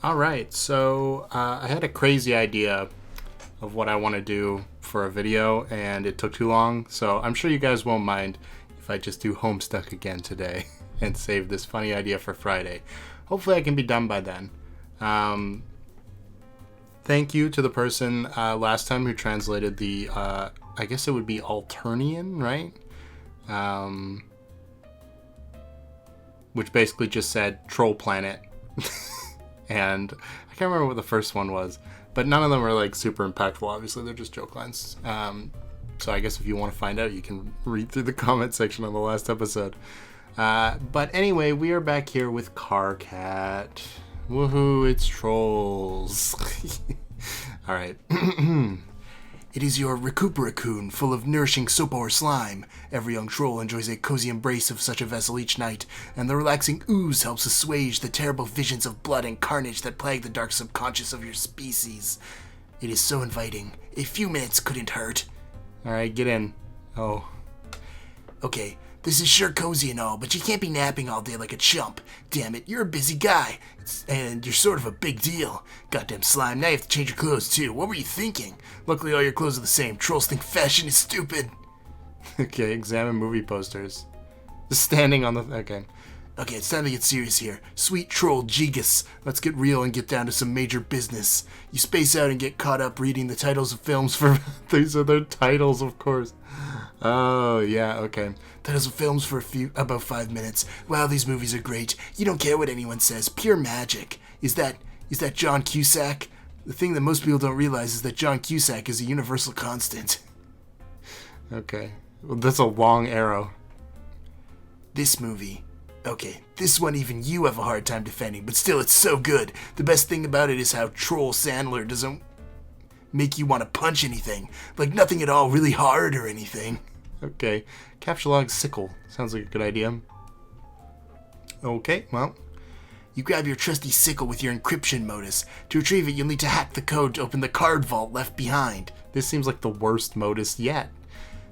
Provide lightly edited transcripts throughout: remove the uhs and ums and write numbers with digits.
Alright, so I had a crazy idea of what I want to do for a video, and it took too long, so I'm sure you guys won't mind if I just do Homestuck again today and save this funny idea for Friday. Hopefully I can be done by then. Thank you to the person last time who translated the, I guess it would be Alternian, right? Which basically just said troll planet. And I can't remember what the first one was, but none of them are like super impactful. Obviously, they're just joke lines. So I guess if you want to find out, you can read through the comment section on the last episode. But anyway, we are back here with Karkat. Woohoo, it's trolls. Alright. It is your Recuperacoon, full of nourishing soap or slime. Every young troll enjoys a cozy embrace of such a vessel each night, and the relaxing ooze helps assuage the terrible visions of blood and carnage that plague the dark subconscious of your species. It is so inviting. A few minutes couldn't hurt. Alright, get in. Oh. Okay, this is sure cozy and all, but you can't be napping all day like a chump. Damn it, you're a busy guy. And you're sort of a big deal. Goddamn slime, now you have to change your clothes too. What were you thinking? Luckily all your clothes are the same. Trolls think fashion is stupid. Okay, examine movie posters. Just standing on the... Okay, it's time to get serious here. Sweet troll Gigas. Let's get real and get down to some major business. You space out and get caught up reading the titles of films for... These are their titles, of course. Oh, yeah, okay. Titles of films for about 5 minutes. Wow, these movies are great. You don't care what anyone says. Pure magic. Is that John Cusack? The thing that most people don't realize is that John Cusack is a universal constant. Okay. Well, that's a long arrow. This movie. Okay, this one even you have a hard time defending, but still it's so good. The best thing about it is how Troll Sandler doesn't make you want to punch anything. Like nothing at all really hard or anything. Okay, Captchalogue sickle. Sounds like a good idea. Okay, well. You grab your trusty sickle with your encryption modus. To retrieve it, you'll need to hack the code to open the card vault left behind. This seems like the worst modus yet.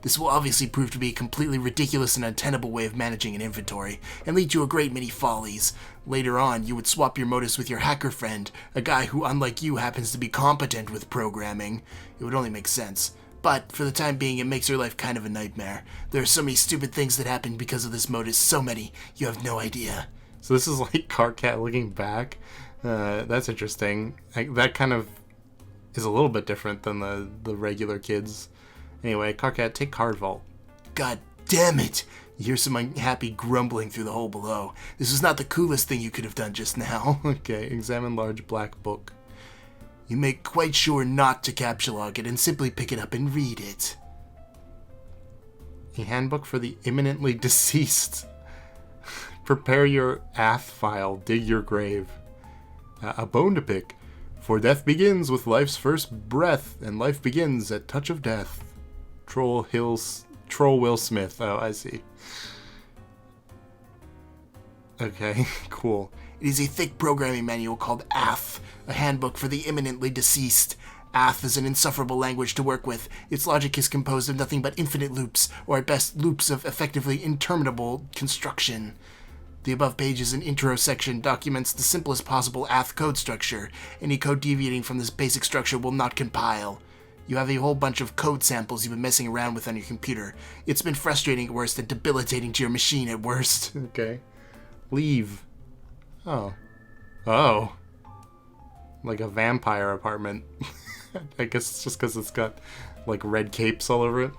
This will obviously prove to be a completely ridiculous and untenable way of managing an inventory, and lead to a great many follies. Later on, you would swap your modus with your hacker friend, a guy who, unlike you, happens to be competent with programming. It would only make sense. But, for the time being, it makes your life kind of a nightmare. There are so many stupid things that happen because of this modus, so many, you have no idea. So this is like Karkat looking back? That's interesting. That kind of is a little bit different than the regular kids. Anyway, Karkat, take card vault. God damn it! You hear some unhappy grumbling through the hole below. This was not the coolest thing you could have done just now. Okay, examine large black book. You make quite sure not to Captchalogue it and simply pick it up and read it. A handbook for the imminently deceased. Prepare your ath file, dig your grave. A bone to pick. For death begins with life's first breath, and life begins at touch of death. Troll Will Smith. Oh, I see. Okay, cool. It is a thick programming manual called ATH, a handbook for the imminently deceased. ATH is an insufferable language to work with. Its logic is composed of nothing but infinite loops, or at best loops of effectively interminable construction. The above page is an intro section documents the simplest possible ATH code structure. Any code deviating from this basic structure will not compile. You have a whole bunch of code samples you've been messing around with on your computer. It's been frustrating at worst and debilitating to your machine at worst. Okay. Leave. Oh. Oh. Like a vampire apartment. I guess it's just because it's got, like, red capes all over it.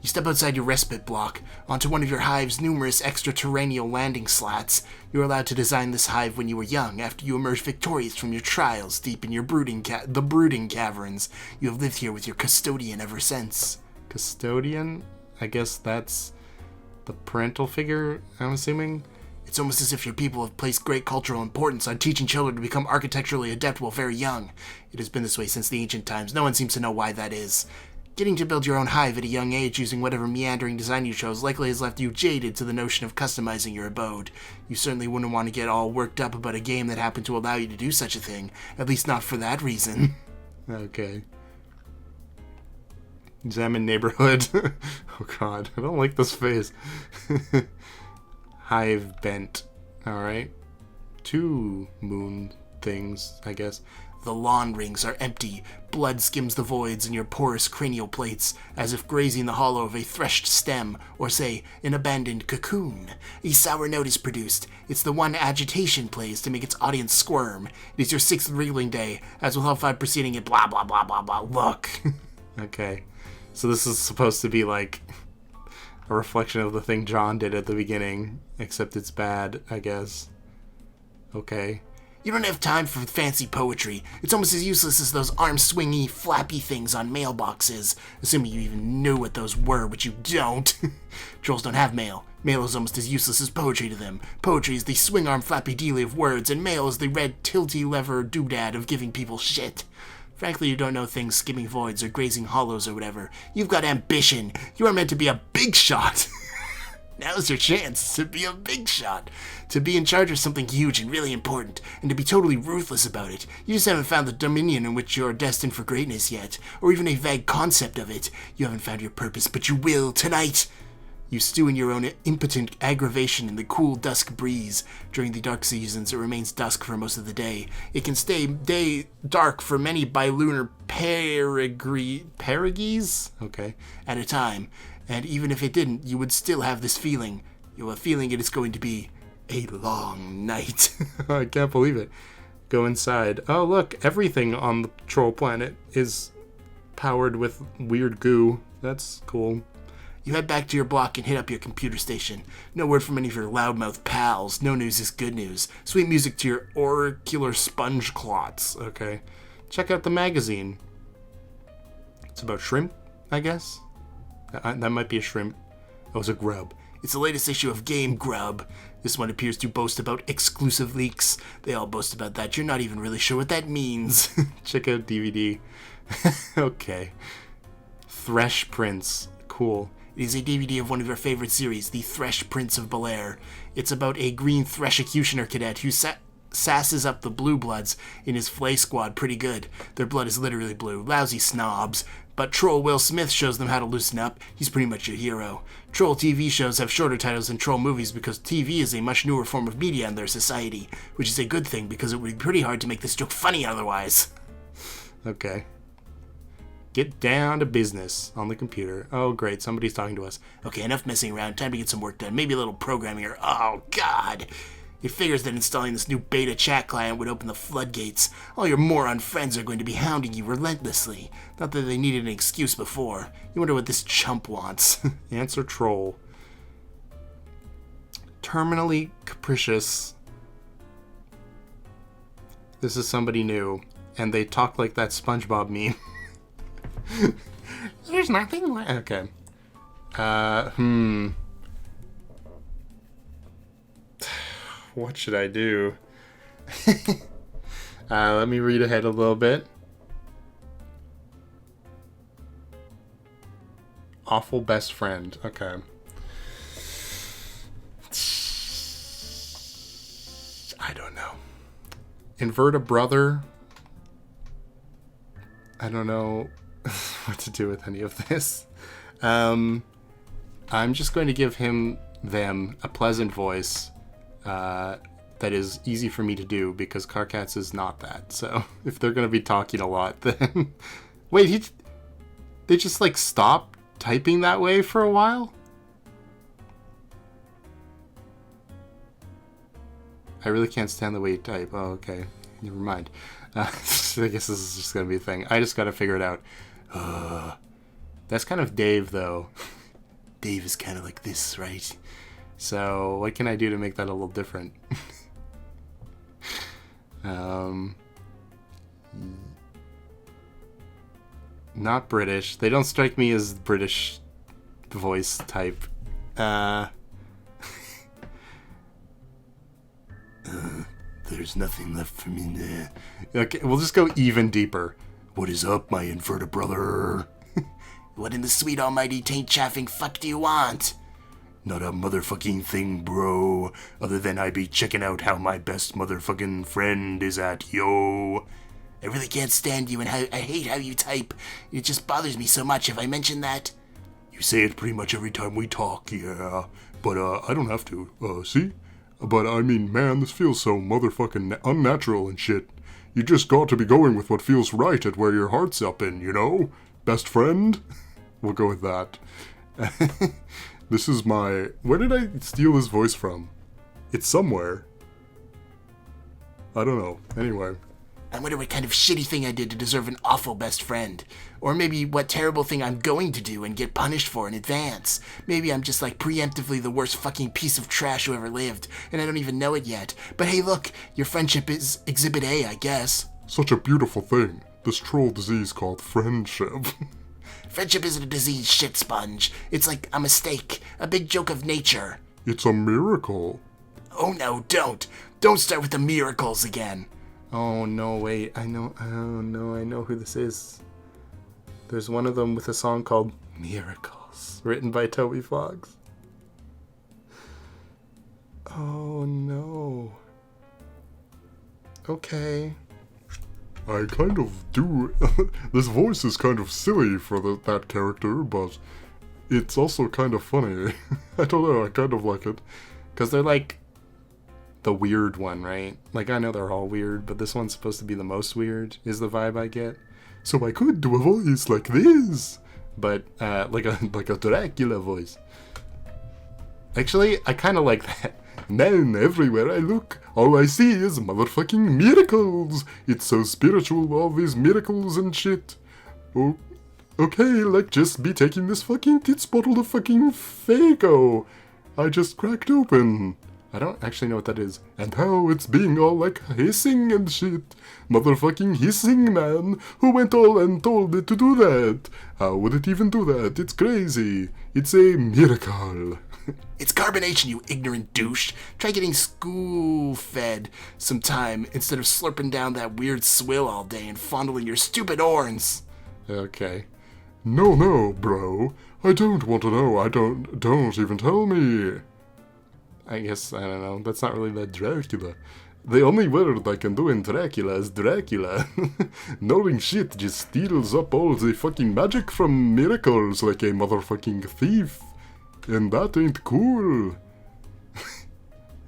You step outside your respite block, onto one of your hive's numerous extraterrestrial landing slats. You were allowed to design this hive when you were young, after you emerged victorious from your trials deep in your brooding caverns. You have lived here with your custodian ever since. Custodian? I guess that's the parental figure, I'm assuming? It's almost as if your people have placed great cultural importance on teaching children to become architecturally adept while very young. It has been this way since the ancient times. No one seems to know why that is. Getting to build your own hive at a young age using whatever meandering design you chose likely has left you jaded to the notion of customizing your abode. You certainly wouldn't want to get all worked up about a game that happened to allow you to do such a thing, at least not for that reason. Okay. Examine neighborhood. Oh god, I don't like this face. Hive bent. Alright. 2 moon things, I guess. The lawn rings are empty. Blood skims the voids in your porous cranial plates, as if grazing the hollow of a threshed stem, or say, an abandoned cocoon. A sour note is produced. It's the one agitation plays to make its audience squirm. It is your 6th wriggling day, as with all 5 preceding it, blah blah blah blah blah. Look. Okay. So this is supposed to be like a reflection of the thing John did at the beginning, except it's bad, I guess. Okay. You don't have time for fancy poetry. It's almost as useless as those arm-swingy, flappy things on mailboxes. Assuming you even knew what those were, which you don't. Trolls don't have mail. Mail is almost as useless as poetry to them. Poetry is the swing-arm flappy dealy of words, and mail is the red tilty-lever doodad of giving people shit. Frankly, you don't know things skimming voids or grazing hollows or whatever. You've got ambition. You are meant to be a big shot. Now's your chance to be a big shot. To be in charge of something huge and really important, and to be totally ruthless about it. You just haven't found the dominion in which you're destined for greatness yet, or even a vague concept of it. You haven't found your purpose, but you will tonight. You stew in your own impotent aggravation in the cool dusk breeze. During the dark seasons, it remains dusk for most of the day. It can stay dark for many bilunar periges? Okay, at a time. And even if it didn't, you would still have this feeling. You have a feeling it is going to be a long night. I can't believe it. Go inside. Oh, look, everything on the troll planet is powered with weird goo. That's cool. You head back to your block and hit up your computer station. No word from any of your loudmouth pals. No news is good news. Sweet music to your auricular sponge clots. Okay. Check out the magazine. It's about shrimp, I guess. That might be a shrimp. Oh, it's a grub. It's the latest issue of Game Grub. This one appears to boast about exclusive leaks. They all boast about that. You're not even really sure what that means. Check out DVD. Okay. Thresh Prince. Cool. It is a DVD of one of your favorite series, The Thresh Prince of Bel-Air. It's about a green Threshicutioner cadet who sasses up the blue bloods in his Flay squad pretty good. Their blood is literally blue. Lousy snobs. But Troll Will Smith shows them how to loosen up. He's pretty much your hero. Troll TV shows have shorter titles than Troll movies because TV is a much newer form of media in their society, which is a good thing because it would be pretty hard to make this joke funny otherwise. Okay. Get down to business on the computer. Oh, great. Somebody's talking to us. Okay, enough messing around. Time to get some work done. Maybe a little programming here. Oh, God. It figures that installing this new beta chat client would open the floodgates. All your moron friends are going to be hounding you relentlessly. Not that they needed an excuse before. You wonder what this chump wants. Answer troll. Terminally capricious. This is somebody new. And they talk like that SpongeBob meme. There's nothing like... Okay. What should I do? Let me read ahead a little bit. Awful best friend. Okay. I don't know. Invert a brother. I don't know what to do with any of this. I'm just going to give them a pleasant voice. That is easy for me to do because Karkat's is not that. So if they're going to be talking a lot, then... Wait, they just like stopped typing that way for a while? I really can't stand the way you type. Oh, okay. Never mind. I guess this is just going to be a thing. I just got to figure it out. That's kind of Dave, though. Dave is kind of like this, right? So, what can I do to make that a little different? Not British. They don't strike me as British voice type. There's nothing left for me there. Okay, we'll just go even deeper. What is up, my inverted brother? What in the sweet almighty taint chaffing fuck do you want? Not a motherfucking thing, bro. Other than I be checking out how my best motherfucking friend is at, yo. I really can't stand you and I hate how you type. It just bothers me so much. Have I mentioned that? You say it pretty much every time we talk, yeah. But, I don't have to, see? But, I mean, man, this feels so motherfucking unnatural and shit. You just got to be going with what feels right at where your heart's up in, you know? Best friend? We'll go with that. This is my... Where did I steal this voice from? It's somewhere. I don't know. Anyway. I wonder what kind of shitty thing I did to deserve an awful best friend. Or maybe what terrible thing I'm going to do and get punished for in advance. Maybe I'm just like preemptively the worst fucking piece of trash who ever lived, and I don't even know it yet. But hey look, your friendship is Exhibit A, I guess. Such a beautiful thing. This troll disease called friendship. Friendship isn't a disease, shit sponge. It's like a mistake, a big joke of nature. It's a miracle. Oh no, don't. Don't start with the miracles again. Oh no, wait, I know who this is. There's one of them with a song called Miracles, written by Toby Fox. Oh no. Okay. I kind of do... This voice is kind of silly for that character, but it's also kind of funny. I don't know, I kind of like it. Because they're like the weird one, right? Like, I know they're all weird, but this one's supposed to be the most weird, is the vibe I get. So I could do a voice like this. But, like a Dracula voice. Actually, I kind of like that. Man, everywhere I look, all I see is motherfucking miracles. It's so spiritual, all these miracles and shit. Oh, okay, like just be taking this fucking tits bottle of fucking Faygo I just cracked open. I don't actually know what that is. And how it's being all like hissing and shit. Motherfucking hissing man who went all and told it to do that. How would it even do that? It's crazy. It's a miracle. It's carbonation, you ignorant douche. Try getting school-fed sometime instead of slurping down that weird swill all day and fondling your stupid horns. Okay. No, bro. I don't want to know. Don't even tell me. I guess, I don't know. That's not really that Dracula. The only word I can do in Dracula is Dracula. Knowing shit just steals up all the fucking magic from miracles like a motherfucking thief. And that ain't cool.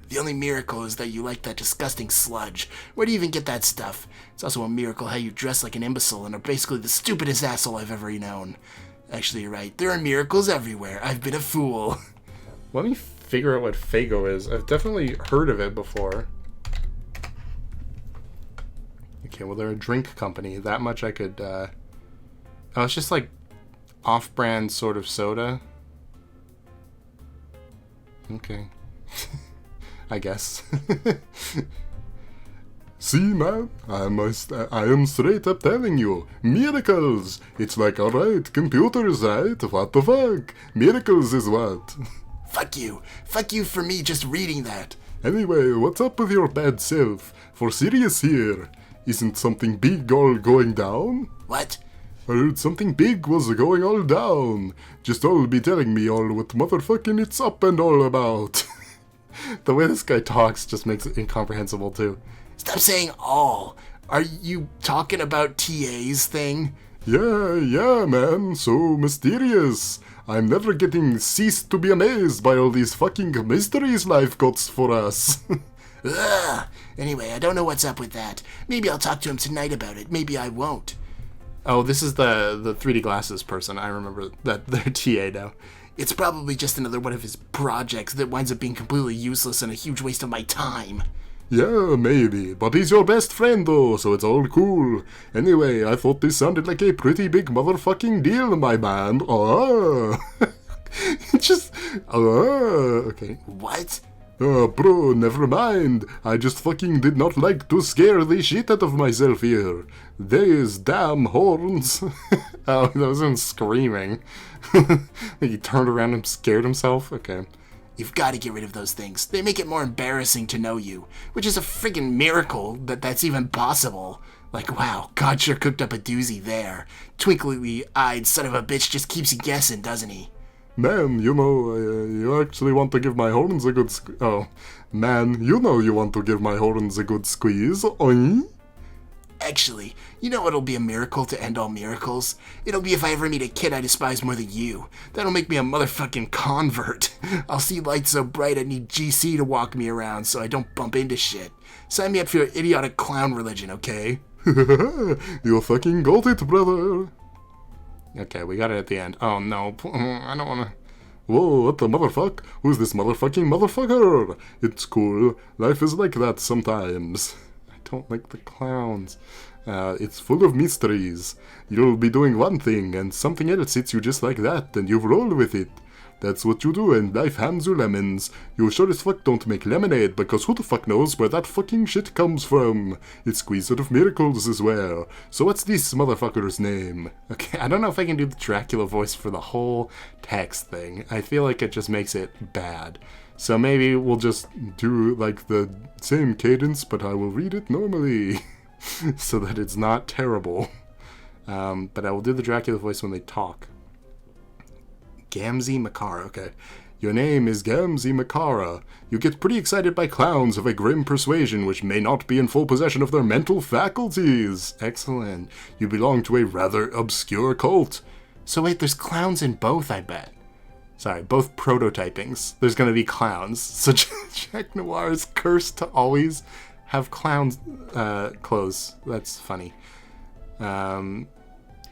The only miracle is that you like that disgusting sludge. Where do you even get that stuff? It's also a miracle how you dress like an imbecile and are basically the stupidest asshole I've ever known. Actually, you're right. There are miracles everywhere. I've been a fool. Let me figure out what Faygo is. I've definitely heard of it before. Okay, well, they're a drink company. That much I could, Oh, it's just like off-brand sort of soda. Okay. I guess. See, man, I am straight up telling you, miracles! It's like, alright, computers, right? What the fuck? Miracles is what? Fuck you. Fuck you for me just reading that. Anyway, what's up with your bad self? For serious here, isn't something big all going down? What? I heard something big was going all down. Just all be telling me all what motherfucking it's up and all about. The way this guy talks just makes it incomprehensible too. Stop saying all. Are you talking about TA's thing? Yeah, man, so mysterious. I'm never getting ceased to be amazed by all these fucking mysteries life got for us. Ugh. Anyway, I don't know what's up with that. Maybe I'll talk to him tonight about it. Maybe I won't. Oh, this is the 3D glasses person. I remember that they're TA now. It's probably just another one of his projects that winds up being completely useless and a huge waste of my time. Yeah, maybe, but he's your best friend though, so it's all cool. Anyway, I thought this sounded like a pretty big motherfucking deal, my man. Okay. What? Bro, never mind. I just fucking did not like to scare the shit out of myself here. These damn horns. Oh, that was him screaming. He turned around and scared himself? Okay. You've got to get rid of those things. They make it more embarrassing to know you, which is a friggin' miracle that that's even possible. Like, wow, God sure cooked up a doozy there. Twinkly-eyed son of a bitch just keeps you guessing, doesn't he? Man, you know, you actually want to give my horns a good you want to give my horns a good squeeze, oi? Actually, you know what'll be a miracle to end all miracles? It'll be if I ever meet a kid I despise more than you. That'll make me a motherfucking convert. I'll see lights so bright I need GC to walk me around so I don't bump into shit. Sign me up for your idiotic clown religion, okay? You fucking got it, brother. Okay, we got it at the end. Oh no, I don't want to... Whoa, what the motherfuck? Who's this motherfucking motherfucker? It's cool. Life is like that sometimes. I don't like the clowns. It's full of mysteries. You'll be doing one thing, and something else hits you just like that, and you roll with it. That's what you do, and life hands you lemons. You sure as fuck don't make lemonade, because who the fuck knows where that fucking shit comes from? It's squeezed out of miracles as well. So what's this motherfucker's name? Okay, I don't know if I can do the Dracula voice for the whole text thing. I feel like it just makes it bad. So maybe we'll just do like the same cadence, but I will read it normally. so that it's not terrible. But I will do the Dracula voice when they talk. Ganzee Makara, okay. Your name is Ganzee Makara. You get pretty excited by clowns of a grim persuasion which may not be in full possession of their mental faculties. Excellent. You belong to a rather obscure cult. So wait, there's clowns in both, I bet. Sorry, both prototypings. There's gonna be clowns. So Jack Noir is cursed to always have clowns clothes. That's funny.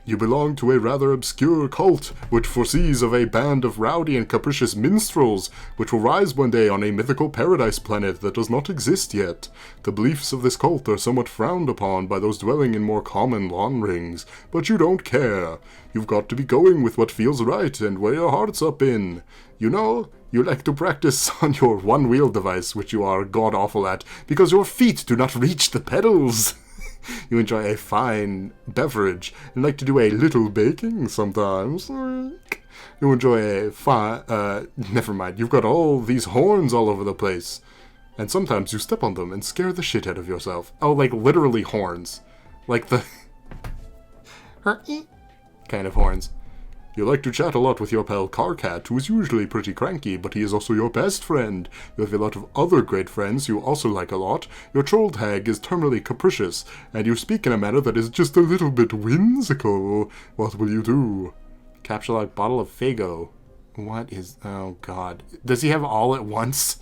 You belong to a rather obscure cult, which foresees of a band of rowdy and capricious minstrels, which will rise one day on a mythical paradise planet that does not exist yet. The beliefs of this cult are somewhat frowned upon by those dwelling in more common lawn rings, but you don't care. You've got to be going with what feels right and where your heart's up in. You know, you like to practice on your one-wheel device, which you are god-awful at, because your feet do not reach the pedals. You enjoy a fine beverage and like to do a little baking sometimes. You enjoy a fine... never mind. You've got all these horns all over the place. And sometimes you step on them and scare the shit out of yourself. Oh, like literally horns. Like the... kind of horns. You like to chat a lot with your pal Karkat, who is usually pretty cranky, but he is also your best friend. You have a lot of other great friends you also like a lot. Your troll tag is terminally capricious, and you speak in a manner that is just a little bit whimsical. What will you do? Captchalogue bottle of Faygo. What is... oh god. Does he have all at once?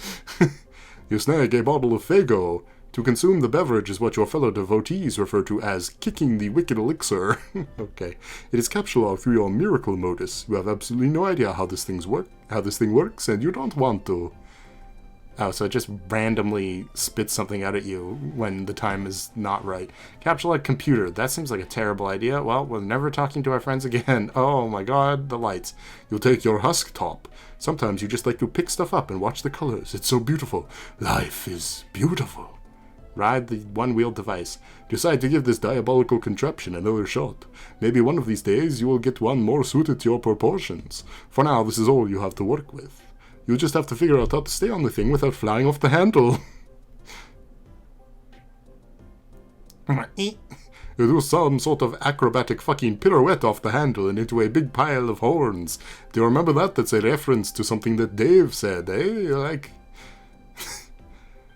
You snag a bottle of Faygo. To consume the beverage is what your fellow devotees refer to as kicking the wicked elixir. Okay. It is Captchalogue through your miracle modus. You have absolutely no idea how this thing works, and you don't want to. Oh, so it just randomly spits something out at you when the time is not right. Captchalogue computer. That seems like a terrible idea. Well, we're never talking to our friends again. Oh my god, the lights. You'll take your husk top. Sometimes you just like to pick stuff up and watch the colors. It's so beautiful. Life is beautiful. Ride the one-wheeled device. Decide to give this diabolical contraption another shot. Maybe one of these days you will get one more suited to your proportions. For now, this is all you have to work with. You just have to figure out how to stay on the thing without flying off the handle. You do some sort of acrobatic fucking pirouette off the handle and into a big pile of horns. Do you remember that? That's a reference to something that Dave said, eh? Like...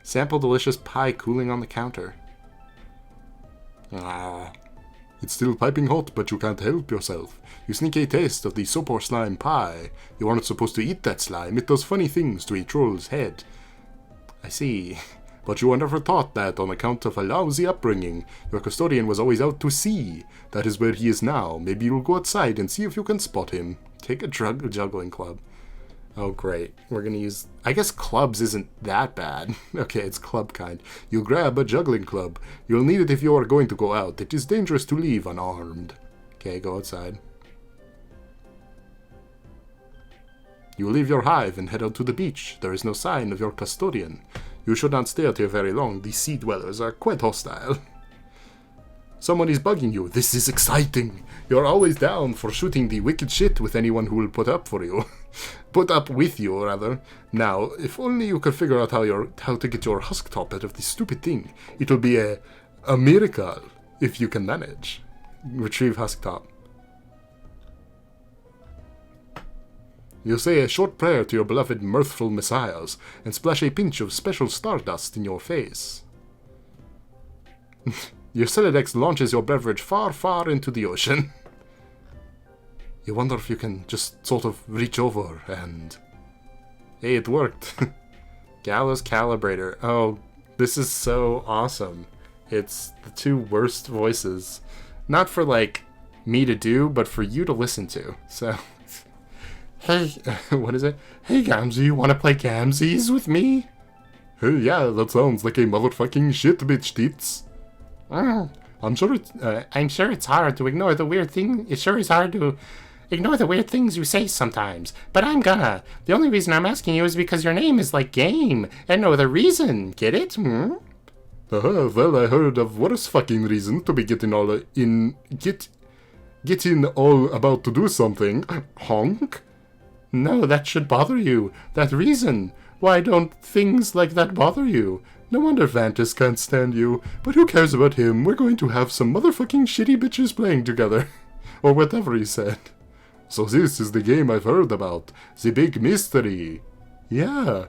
Sample delicious pie cooling on the counter. It's still piping hot, but you can't help yourself. You sneak a taste of the soap or slime pie. You aren't supposed to eat that slime. It does funny things to a troll's head. I see. But you were never taught that on account of a lousy upbringing. Your custodian was always out to sea. That is where he is now. Maybe you'll go outside and see if you can spot him. Take a juggling club. Oh, great. We're going to use... I guess clubs isn't that bad. Okay, it's club kind. You grab a juggling club. You'll need it if you are going to go out. It is dangerous to leave unarmed. Okay, go outside. You leave your hive and head out to the beach. There is no sign of your custodian. You should not stay out here very long. These sea dwellers are quite hostile. Someone is bugging you. This is exciting. You're always down for shooting the wicked shit with anyone who will put up for you. Put up with you, rather. Now, if only you could figure out how to get your husk top out of this stupid thing. It will be a miracle if you can manage. Retrieve husk top. You say a short prayer to your beloved mirthful messiahs and splash a pinch of special stardust in your face. Your Celodex launches your beverage far, far into the ocean. You wonder if you can just sort of reach over and... Hey, it worked. Gallows Calibrator. Oh, this is so awesome. It's the two worst voices. Not for, like, me to do, but for you to listen to. So, hey, what is it? Hey, Ganzee, you want to play Gamzees with me? Hey, yeah, that sounds like a motherfucking shit, bitch tits. I'm sure it's hard to ignore the weird thing. It sure is hard to ignore the weird things you say sometimes. But I'm gonna. The only reason I'm asking you is because your name is like game, and no other reason. Get it? Hmm? Well, I heard of worse fucking reason to be getting all about to do something. Honk? No, that should bother you. That reason. Why don't things like that bother you? No wonder Vantus can't stand you. But who cares about him? We're going to have some motherfucking shitty bitches playing together. Or whatever he said. So this is the game I've heard about. The big mystery. Yeah.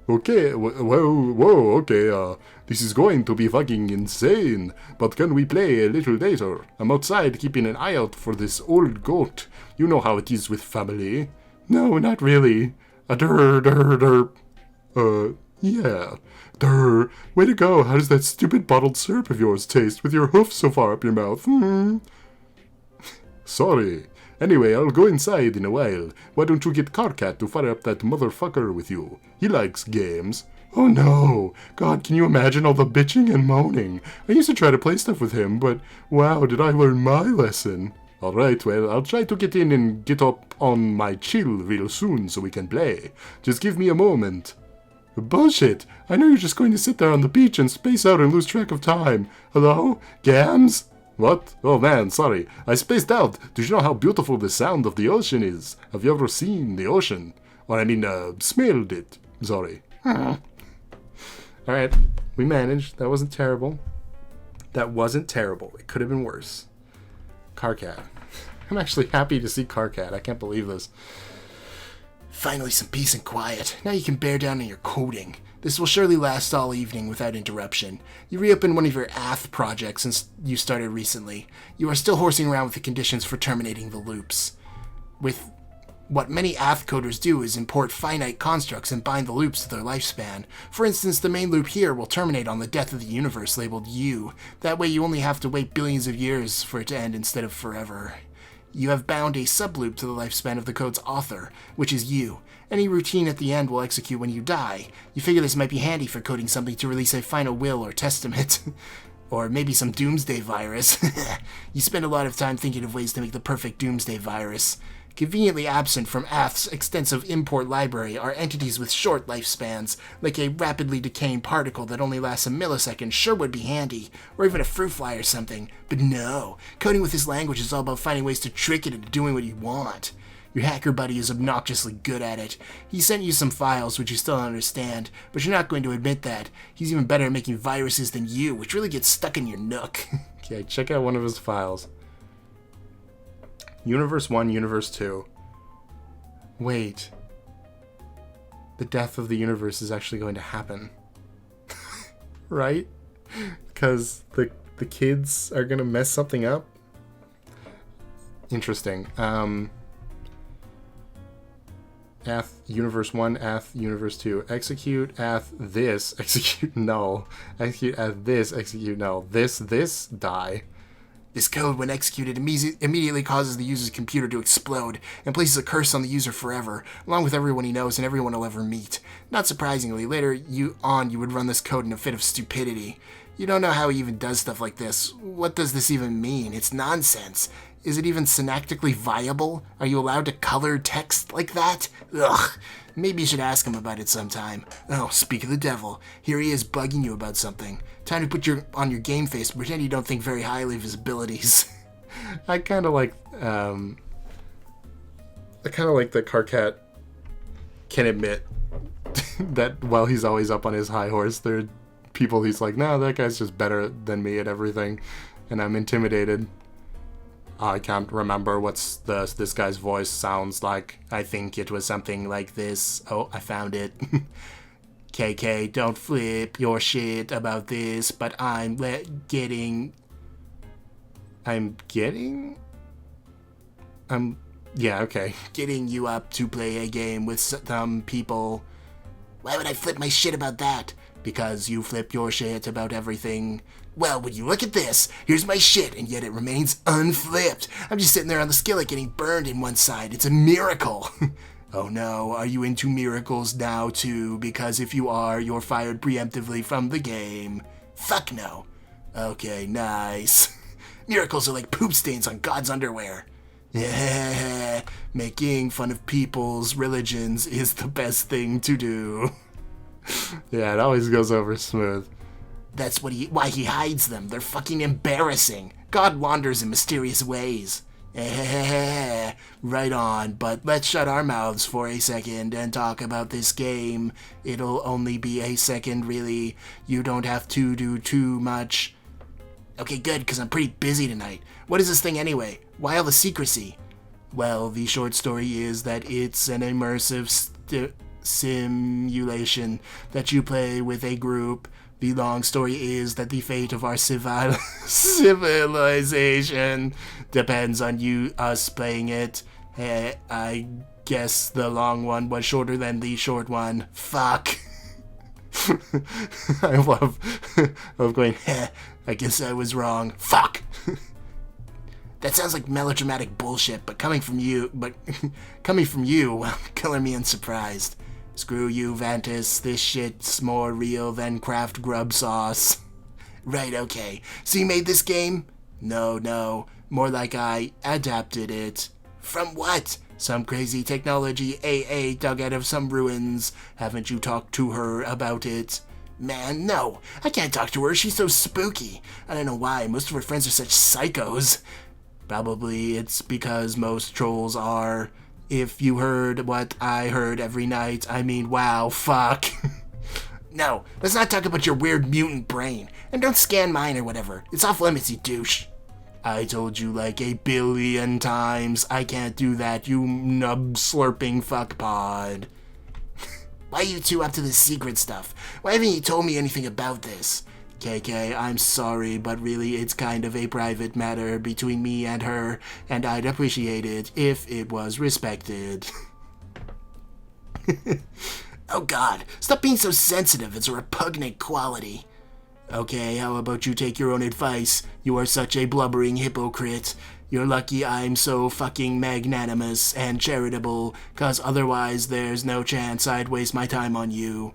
Okay, whoa, okay, this is going to be fucking insane. But can we play a little later? I'm outside keeping an eye out for this old goat. You know how it is with family. No, not really. Yeah. Durr. Way to go. How does that stupid bottled syrup of yours taste with your hoof so far up your mouth? Sorry. Anyway, I'll go inside in a while. Why don't you get Karkat to fire up that motherfucker with you? He likes games. Oh no! God, can you imagine all the bitching and moaning? I used to try to play stuff with him, but wow, did I learn my lesson. Alright, well, I'll try to get in and get up on my chill real soon so we can play. Just give me a moment. Bullshit! I know you're just going to sit there on the beach and space out and lose track of time. Hello? Gams? What? Oh man, sorry. I spaced out. Did you know how beautiful the sound of the ocean is? Have you ever seen the ocean? Or I mean, smelled it. Sorry. Alright, we managed. That wasn't terrible. That wasn't terrible. It could have been worse. Karkat. I'm actually happy to see Karkat. I can't believe this. Finally some peace and quiet. Now you can bear down on your coding. This will surely last all evening without interruption. You reopen one of your ATH projects since you started recently. You are still horsing around with the conditions for terminating the loops. With what many ATH coders do is import finite constructs and bind the loops to their lifespan. For instance, the main loop here will terminate on the death of the universe labeled U. That way you only have to wait billions of years for it to end instead of forever. You have bound a subloop to the lifespan of the code's author, which is you. Any routine at the end will execute when you die. You figure this might be handy for coding something to release a final will or testament. Or maybe some doomsday virus. You spend a lot of time thinking of ways to make the perfect doomsday virus. Conveniently absent from ATH's extensive import library are entities with short lifespans, like a rapidly decaying particle that only lasts a millisecond sure would be handy, or even a fruit fly or something. But no, coding with this language is all about finding ways to trick it into doing what you want. Your hacker buddy is obnoxiously good at it. He sent you some files which you still don't understand, but you're not going to admit that. He's even better at making viruses than you, which really gets stuck in your nook. Okay, check out one of his files. Universe 1, Universe 2. Wait. The death of the universe is actually going to happen. Right? Because the kids are going to mess something up? Interesting. Ath Universe 1, Ath Universe 2. Execute Ath this. Execute null. Execute Ath this. Execute null. This, die. This code, when executed, immediately causes the user's computer to explode and places a curse on the user forever, along with everyone he knows and everyone he'll ever meet. Not surprisingly, later you would run this code in a fit of stupidity. You don't know how he even does stuff like this. What does this even mean? It's nonsense. Is it even synaptically viable? Are you allowed to color text like that? Ugh. Maybe you should ask him about it sometime. Oh, speak of the devil. Here he is bugging you about something. Time to put on your game face and pretend you don't think very highly of his abilities. I kind of like that Karkat can admit that while he's always up on his high horse, there are people he's like, no, that guy's just better than me at everything, and I'm intimidated. I can't remember what's this guy's voice sounds like. I think it was something like this. Oh, I found it. KK, don't flip your shit about this, but yeah, okay. getting you up to play a game with some people. Why would I flip my shit about that? Because you flip your shit about everything. Well, would you look at this? Here's my shit, and yet it remains unflipped. I'm just sitting there on the skillet getting burned in one side. It's a miracle. Oh no, are you into miracles now too? Because if you are, you're fired preemptively from the game. Fuck no. Okay, nice. Miracles are like poop stains on God's underwear. Yeah, making fun of people's religions is the best thing to do. Yeah, it always goes over smooth. That's why he hides them. They're fucking embarrassing. God wanders in mysterious ways. Right on, but let's shut our mouths for a second and talk about this game. It'll only be a second, really. You don't have to do too much. Okay, good, because I'm pretty busy tonight. What is this thing anyway? Why all the secrecy? Well, the short story is that it's an immersive simulation that you play with a group. The long story is that the fate of our civilization depends on us playing it. I guess the long one was shorter than the short one. Fuck. I love going, I guess I was wrong. Fuck. That sounds like melodramatic bullshit, but coming from you, well, color me unsurprised. Screw you, Vantis. This shit's more real than Kraft grub sauce. Right, okay. So you made this game? No. More like I adapted it. From what? Some crazy technology AA dug out of some ruins. Haven't you talked to her about it? Man, no. I can't talk to her. She's so spooky. I don't know why. Most of her friends are such psychos. Probably it's because most trolls are. If you heard what I heard every night, I mean, wow, fuck. No, let's not talk about your weird mutant brain. And don't scan mine or whatever. It's off limits, you douche. I told you like 1 billion times. I can't do that, you nub-slurping fuckpod. Why are you two up to this secret stuff? Why haven't you told me anything about this? KK, I'm sorry, but really it's kind of a private matter between me and her, and I'd appreciate it if it was respected. Oh god, stop being so sensitive. It's a repugnant quality. Okay, how about you take your own advice? You are such a blubbering hypocrite. You're lucky I'm so fucking magnanimous and charitable, 'cause otherwise there's no chance I'd waste my time on you.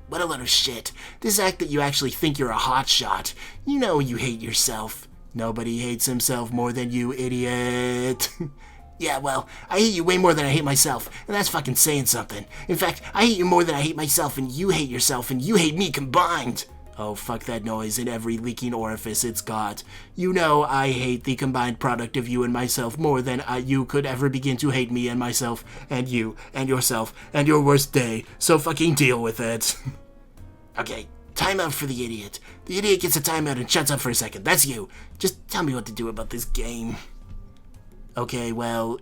What a load of shit. This act that you actually think you're a hotshot. You know you hate yourself. Nobody hates himself more than you, idiot. Yeah, well, I hate you way more than I hate myself, and that's fucking saying something. In fact, I hate you more than I hate myself, and you hate yourself, and you hate me combined. Oh, fuck that noise in every leaking orifice it's got. You know I hate the combined product of you and myself more than you could ever begin to hate me and myself, and you, and yourself, and your worst day, so fucking deal with it. Okay, timeout for the idiot. The idiot gets a timeout and shuts up for a second. That's you. Just tell me what to do about this game. Okay, well,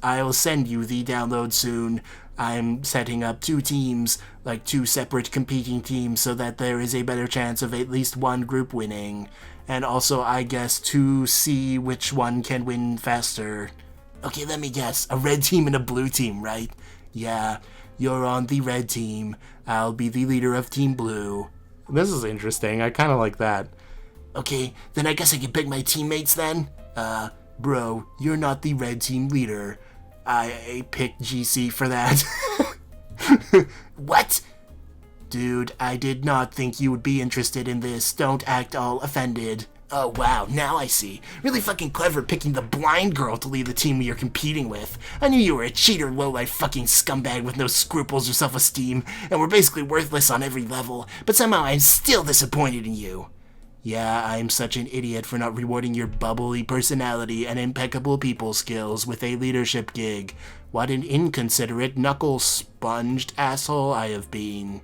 I'll send you the download soon. I'm setting up 2 teams, like 2 separate competing teams, so that there is a better chance of at least one group winning. And also, I guess, to see which one can win faster. Okay, let me guess. A red team and a blue team, right? Yeah, you're on the red team. I'll be the leader of Team Blue. This is interesting. I kind of like that. Okay, then I guess I can pick my teammates then? Bro, you're not the red team leader. I picked GC for that. What? Dude, I did not think you would be interested in this. Don't act all offended. Oh wow, now I see. Really fucking clever picking the blind girl to lead the team you're competing with. I knew you were a cheater, low-life fucking scumbag with no scruples or self-esteem, and were basically worthless on every level, but somehow I'm still disappointed in you. Yeah, I'm such an idiot for not rewarding your bubbly personality and impeccable people skills with a leadership gig. What an inconsiderate, knuckle-sponged asshole I have been.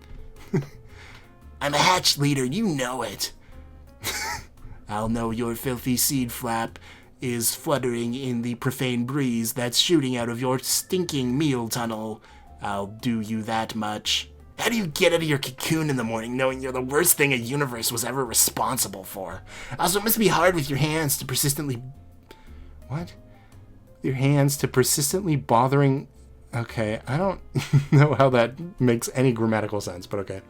I'm a hatched leader, you know it. I'll know your filthy seed flap is fluttering in the profane breeze that's shooting out of your stinking meal tunnel. I'll do you that much. How do you get out of your cocoon in the morning knowing you're the worst thing a universe was ever responsible for? Also, it must be hard with your hands to persistently... What? Your hands to persistently bothering... Okay, I don't know how that makes any grammatical sense, but okay.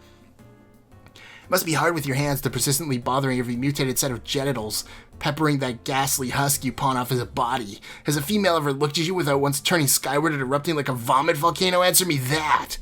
It must be hard with your hands to persistently bothering every mutated set of genitals, peppering that ghastly husk you pawn off as a body. Has a female ever looked at you without once turning skyward and erupting like a vomit volcano? Answer me that!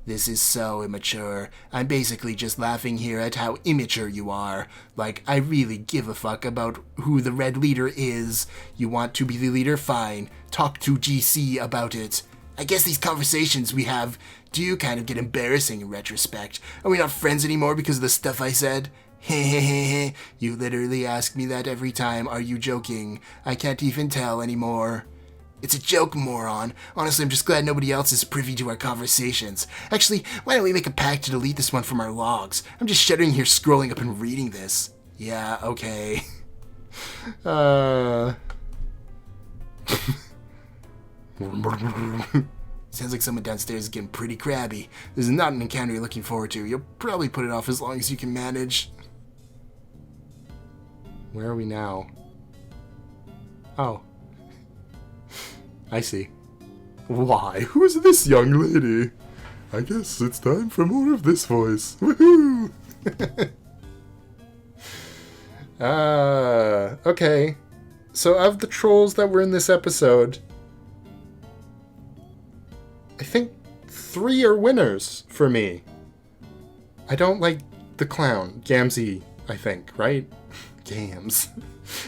This is so immature. I'm basically just laughing here at how immature you are. Like, I really give a fuck about who the red leader is. You want to be the leader? Fine. Talk to GC about it. I guess these conversations we have do kind of get embarrassing in retrospect. Are we not friends anymore because of the stuff I said? Hehehe. You literally ask me that every time. Are you joking? I can't even tell anymore. It's a joke, moron. Honestly, I'm just glad nobody else is privy to our conversations. Actually, why don't we make a pact to delete this one from our logs? I'm just shuddering here scrolling up and reading this. Yeah, okay. Sounds like someone downstairs is getting pretty crabby. This is not an encounter you're looking forward to. You'll probably put it off as long as you can manage. Where are we now? Oh. I see. Why, who's this young lady? I guess it's time for more of this voice. Woohoo! Okay. So of the trolls that were in this episode, I think 3 are winners for me. I don't like the clown. Ganzee, I think, right? Gams.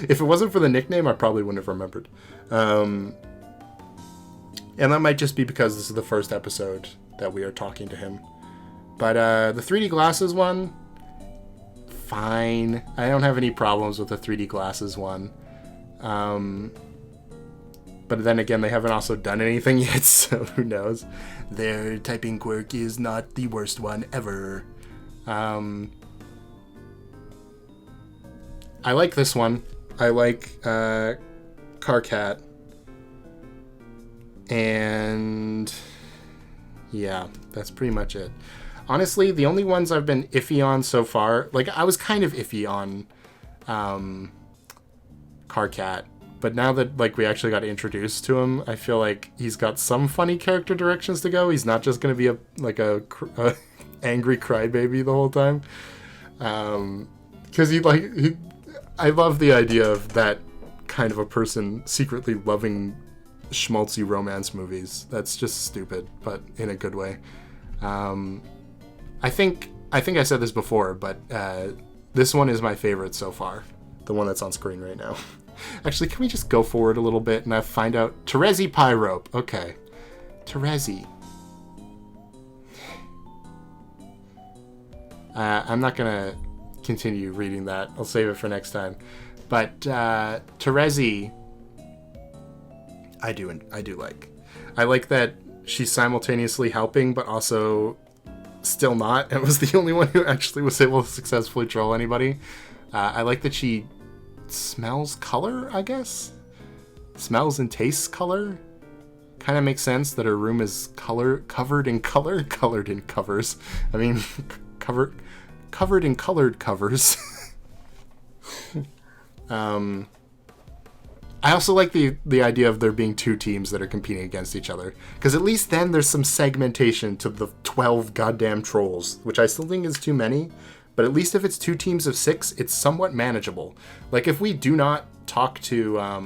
If it wasn't for the nickname, I probably wouldn't have remembered. And that might just be because this is the first episode that we are talking to him. But the 3D glasses one, fine. I don't have any problems with the 3D glasses one. But then again, they haven't also done anything yet, so who knows. Their typing quirk is not the worst one ever. I like this one. I like Karkat. And yeah, that's pretty much it. Honestly, the only ones I've been iffy on so far, like I was kind of iffy on Karkat, but now that like we actually got introduced to him, I feel like he's got some funny character directions to go. He's not just going to be a angry crybaby the whole time. Because I love the idea of that kind of a person secretly loving schmaltzy romance movies. That's just stupid, but in a good way. I think I said this before, but this one is my favorite so far. The one that's on screen right now. Actually, can we just go forward a little bit and I find out Terezi Pyrope? Okay. Terezi. I'm not gonna continue reading that. I'll save it for next time. But Terezi, I do like. I like that she's simultaneously helping, but also still not. And was the only one who actually was able to successfully troll anybody. I like that she smells color, I guess? Smells and tastes color? Kind of makes sense that her room is covered in covers. I mean, covered in colored covers. I also like the idea of there being 2 teams that are competing against each other. Because at least then there's some segmentation to the 12 goddamn trolls, which I still think is too many. But at least if it's 2 teams of 6, it's somewhat manageable. Like if we do not talk to... I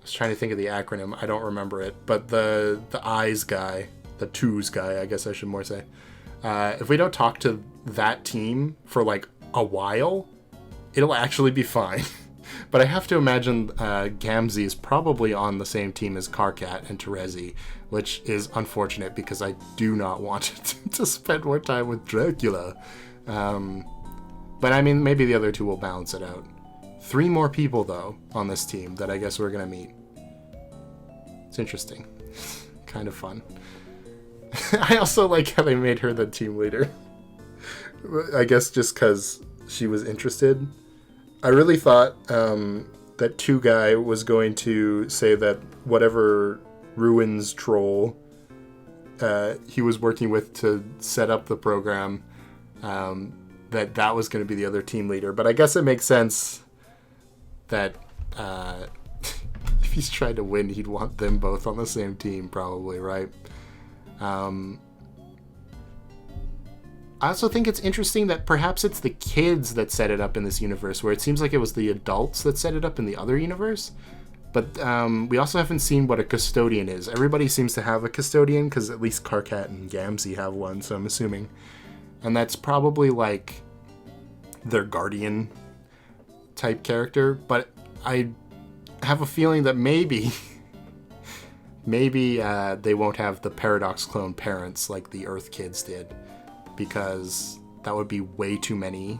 was trying to think of the acronym. I don't remember it. But the eyes guy, the twos guy, I guess I should more say. If we don't talk to that team for like a while, it'll actually be fine. But I have to imagine Ganzee is probably on the same team as Karkat and Terezi, which is unfortunate because I do not want to spend more time with Dracula. But I mean, maybe the other 2 will balance it out. 3 more people, though, on this team that I guess we're going to meet. It's interesting. Kind of fun. I also like how they made her the team leader. I guess just because she was interested. I really thought that 2 guy was going to say that whatever ruins troll he was working with to set up the program, that was going to be the other team leader. But I guess it makes sense that if he's trying to win, he'd want them both on the same team, probably, right? I also think it's interesting that perhaps it's the kids that set it up in this universe, where it seems like it was the adults that set it up in the other universe. But we also haven't seen what a custodian is. Everybody seems to have a custodian, because at least Karkat and Ganzee have one, so I'm assuming. And that's probably like their guardian type character. But I have a feeling that maybe they won't have the Paradox clone parents like the Earth kids did, because that would be way too many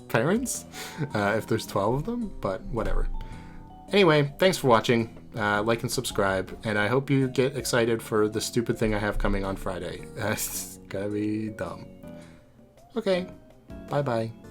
parents if there's 12 of them, but whatever. Anyway, thanks for watching. Like and subscribe, and I hope you get excited for the stupid thing I have coming on Friday. It's gonna be dumb. Okay, bye-bye.